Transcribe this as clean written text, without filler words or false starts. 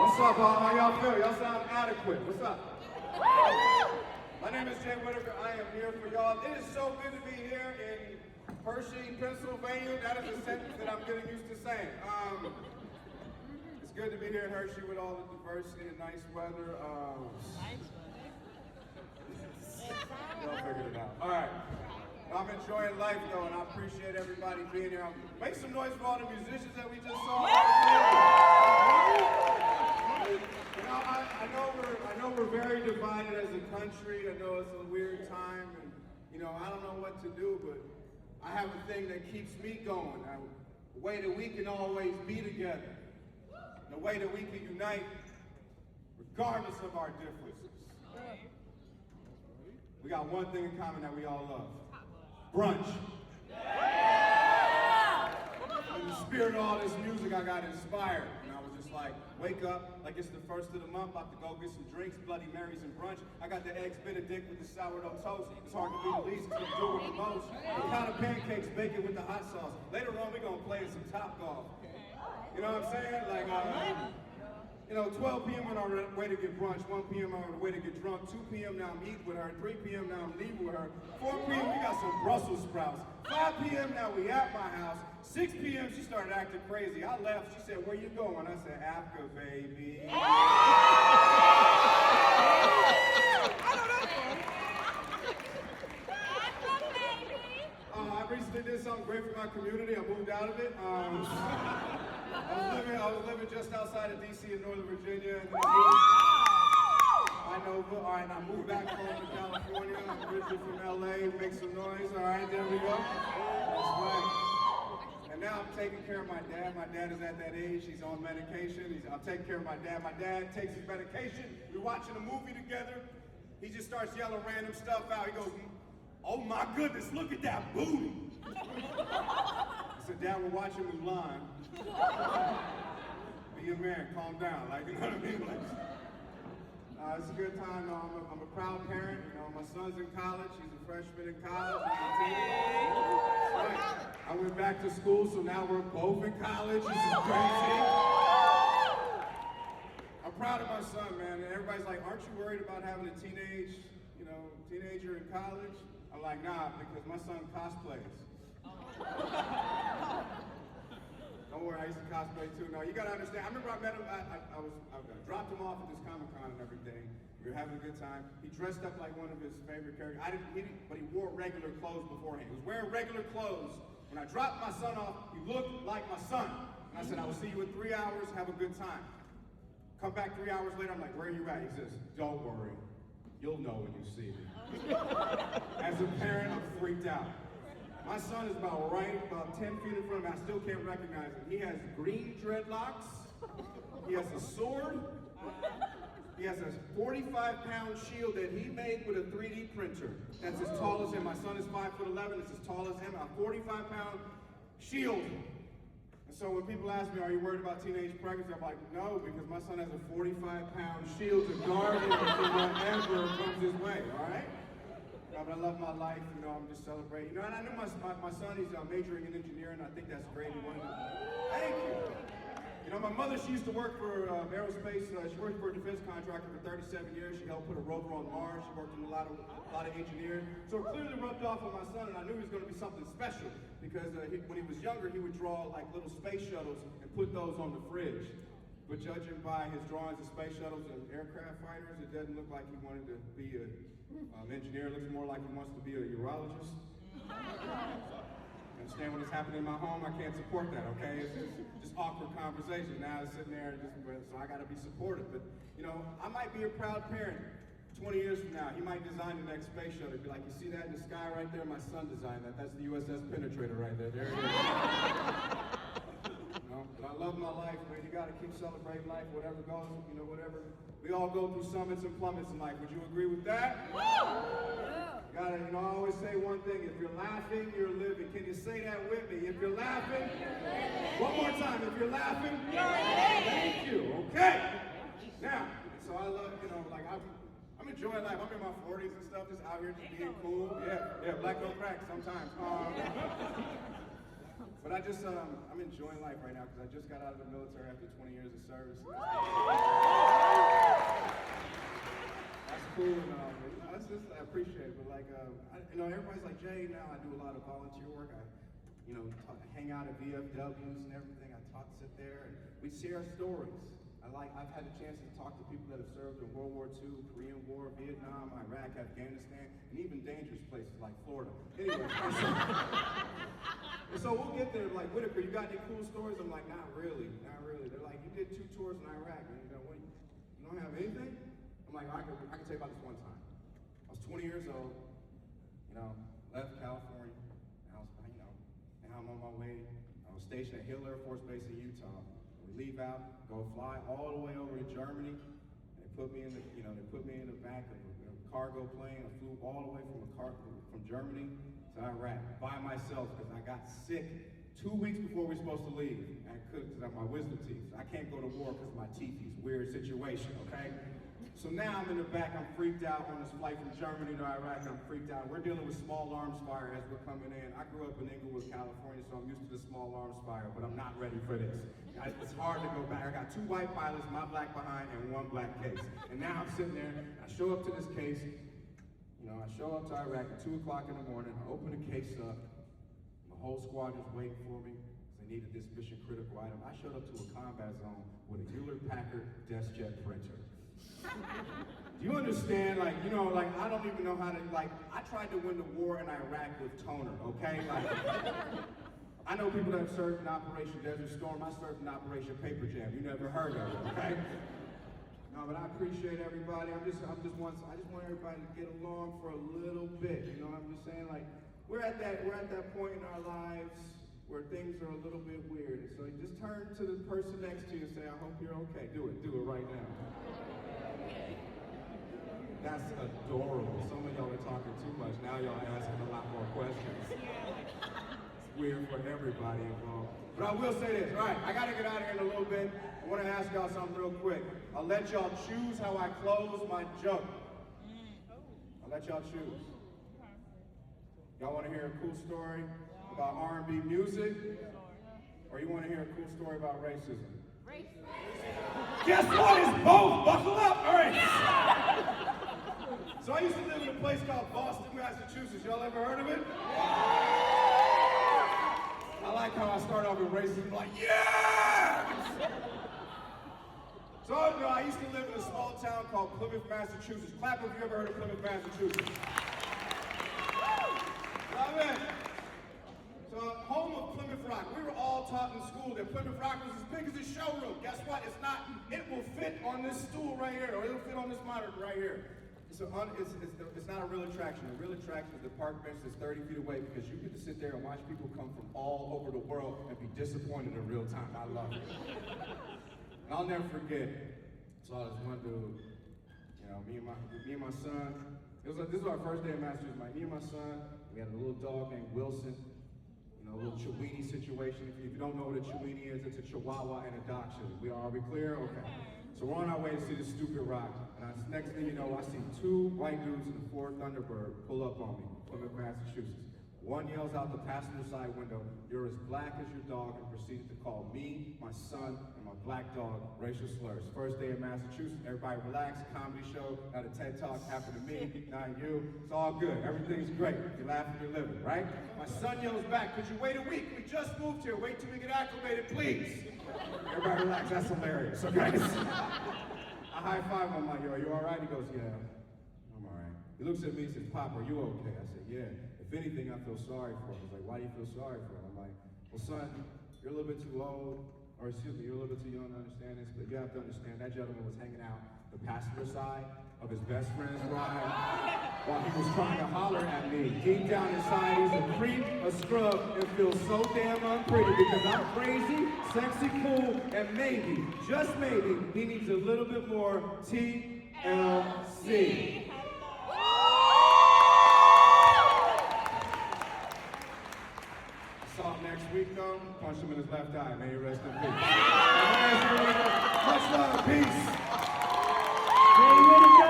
What's up, all? How y'all feel? Y'all sound adequate. What's up? My name is Whittaker. I am here for y'all. It is so good to be here in Hershey, Pennsylvania. That is a sentence that I'm getting used to saying. It's good to be here in Hershey with all the diversity and nice weather. Y'all figured it out. All right. I'm enjoying life, though, and I appreciate everybody being here. Make some noise for all the musicians that we just saw. You know, I know we're very divided as a country. I know it's a weird time, and you know, I don't know what to do, but I have a thing that keeps me going. A way that we can always be together. The way that we can unite, regardless of our differences. We got one thing in common that we all love. Brunch. In the spirit of all this music, I got inspired. And I was just like, wake up, like it's the first of the month, about to go get some drinks, Bloody Marys and brunch. I got the eggs Benedict with the sourdough toast. It's hard to be the least, because I'm doing the most. The kind of pancakes, bacon with the hot sauce. Later on, we're going to play some Top Golf. You know what I'm saying? Like, you know, 12 p.m. on our way to get brunch, 1 p.m. on our way to get drunk, 2 p.m. now I'm eating with her, 3 p.m. now I'm leaving with her, 4 p.m. we got some Brussels sprouts, 5 p.m. now we at my house, 6 p.m. she started acting crazy. I left, she said, where you going? I said, APCA, baby. I recently did something great for my community. I moved out of it. I was living just outside of D.C. in Northern Virginia. And then I moved back home to California. I'm originally from L.A. Make some noise. All right, there we go. That's right. And now I'm taking care of my dad. My dad is at that age. He's on medication. I'm taking care of my dad. My dad takes his medication. We're watching a movie together. He just starts yelling random stuff out. He goes, oh my goodness, look at that booty. I said, Dad, we're watching Mulan. Be a man, calm down. Like, you know what I mean? Like, it's a good time. I'm a proud parent. You know, my son's in college. He's a freshman in college. Right. I went back to school, so now we're both in college. This is crazy. I'm proud of my son, man. And everybody's like, aren't you worried about having a teenager in college? I'm like, nah, because my son cosplays. Don't worry, I used to cosplay too. No, you gotta understand. I remember I met him. I dropped him off at this Comic-Con and everything. We were having a good time. He dressed up like one of his favorite characters. But he wore regular clothes beforehand. He was wearing regular clothes. When I dropped my son off, he looked like my son. And I said, I will see you in 3 hours. Have a good time. Come back 3 hours later. I'm like, where are you at? He says, don't worry. You'll know when you see me. As a parent, I'm freaked out. My son is about 10 feet in front of me. I still can't recognize him. He has green dreadlocks. He has a sword. He has a 45-pound shield that he made with a 3D printer. That's as tall as him. My son is 5'11". It's as tall as him. A 45-pound shield. And so when people ask me, are you worried about teenage pregnancy? I'm like, no, because my son has a 45-pound shield to guard him from whatever comes his way, all right? But I love my life, you know, I'm just celebrating. You know, and I knew my son, he's majoring in engineering. I think that's great. Thank you. You know, my mother, she used to work for aerospace. She worked for a defense contractor for 37 years. She helped put a rover on Mars. She worked in a lot of engineering. So it clearly rubbed off on my son, and I knew he was going to be something special because when he was younger, he would draw like little space shuttles and put those on the fridge. But judging by his drawings of space shuttles and aircraft fighters, it doesn't look like he wanted to be an engineer. It looks more like he wants to be a urologist. Understand what is happening in my home? I can't support that, okay? It's just awkward conversation. Now it's sitting there, so I gotta be supportive. But, you know, I might be a proud parent 20 years from now. He might design the next space shuttle. Be like, you see that in the sky right there? My son designed that. That's the USS Penetrator right there. There it is. But I love my life, man. You gotta keep celebrating life, whatever goes, you know, whatever. We all go through summits and plummets in life. Would you agree with that? You gotta, you know, I always say one thing. If you're laughing, you're living. Can you say that with me? If you're laughing, one more time. If you're laughing, thank you. Okay. Now, so I love, you know, like I'm enjoying life. I'm in my 40s and stuff, just out here just being cool. Yeah, black on crack sometimes. But I'm enjoying life right now because I just got out of the military after 20 years of service. cool and all, but it's just, I appreciate it. But like, everybody's like, Jay, now I do a lot of volunteer work. I, hang out at VFWs and everything. I sit there and we share stories. I've had a chance to talk to people that have served in World War II, Korean War, Vietnam, Iraq, Afghanistan, and even dangerous places like Florida. Anyway, and so we'll get there like, Whittaker, you got any cool stories? I'm like, not really. They're like, you did 2 tours in Iraq, and you don't have anything? I'm like, I can tell you about this one time. I was 20 years old, left California, and now I'm on my way. I was stationed at Hill Air Force Base in Utah. We leave out, go fly all the way over to Germany, and they put me in the back of a cargo plane. I flew all the way from Germany to Iraq by myself because I got sick 2 weeks before we were supposed to leave. I couldn't because I have my wisdom teeth. I can't go to war because of my teeth. Weird situation, okay? So now I'm in the back, I'm freaked out on this flight from Germany to Iraq, I'm freaked out. We're dealing with small arms fire as we're coming in. I grew up in Inglewood, California, so I'm used to the small arms fire, but I'm not ready for this. It's hard to go back. I got 2 white pilots, my black behind, and 1 black case. And now I'm sitting there, I show up to this case, I show up to Iraq at 2 o'clock in the morning, I open the case up, the whole squadron's waiting for me, because they needed this mission critical item. I showed up to a combat zone with a Hewlett-Packard DeskJet printer. Do you understand? I don't even know how to, I tried to win the war in Iraq with toner, okay? I know people that have served in Operation Desert Storm. I served in Operation Paper Jam. You never heard of it, okay? No, but I appreciate everybody. I just want everybody to get along for a little bit. I'm just saying, we're at that point in our lives where things are a little bit weird. So you just turn to the person next to you and say, I hope you're okay. Do it right now. That's adorable. Some of y'all are talking too much. Now y'all are asking a lot more questions. It's weird for everybody involved. But I will say this. All right, I got to get out of here in a little bit. I want to ask y'all something real quick. I'll let y'all choose how I close my joke. I'll let y'all choose. Y'all want to hear a cool story about R&B music? Or you want to hear a cool story about racism? Racism. Guess what? It's both. Buckle up. All right. So I used to live in a place called Boston, Massachusetts. Y'all ever heard of it? I like how I start off with racism, like, yeah! So I used to live in a small town called Plymouth, Massachusetts. Clap if you ever heard of Plymouth, Massachusetts. Love it. So home of Plymouth Rock. We were all taught in school that Plymouth Rock was as big as this showroom. Guess what? It's not. It will fit on this stool right here, or it'll fit on this monitor right here. It's not a real attraction. A real attraction is the park bench that's 30 feet away because you get to sit there and watch people come from all over the world and be disappointed in real time. I love it. And I'll never forget. So this one dude, me and my son. This was our first day in Massachusetts. Me and my son. We had a little dog named Wilson. A little Chiweenie situation. If you don't know what a Chiweenie is, it's a Chihuahua and a Dachshund. Are we clear? Okay. So we're on our way to see this stupid rock. And next thing you know, I see 2 white dudes in a Ford Thunderbird pull up on me from Massachusetts. One yells out the passenger side window, "You're as black as your dog," and proceeded to call me, my son, and my black dog racial slurs. First day in Massachusetts, everybody relax, comedy show, not a TED Talk happened to me, not you. It's all good, everything's great. You're laughing, you're living, right? My son yells back, "Could you wait a week? We just moved here, wait till we get acclimated, please." Everybody relax, that's hilarious, okay? I high five him, I'm like, "Yo, are you all right?" He goes, "Yeah, I'm all right." He looks at me and says, "Pop, are you okay?" I said, "Yeah. If anything, I feel sorry for him." He's like, "Why do you feel sorry for him?" I'm like, "Well, son, you're a little bit too old, or excuse me, you're a little bit too young to understand this, but you have to understand that gentleman was hanging out the passenger side of his best friend's ride while he was trying to holler at me. Deep down inside, he's a creep, a scrub, and feels so damn unpretty because I'm crazy, sexy, cool, and maybe, just maybe, he needs a little bit more TLC. Saw him next week though, punched him in his left eye, may he rest in peace. Much love, peace.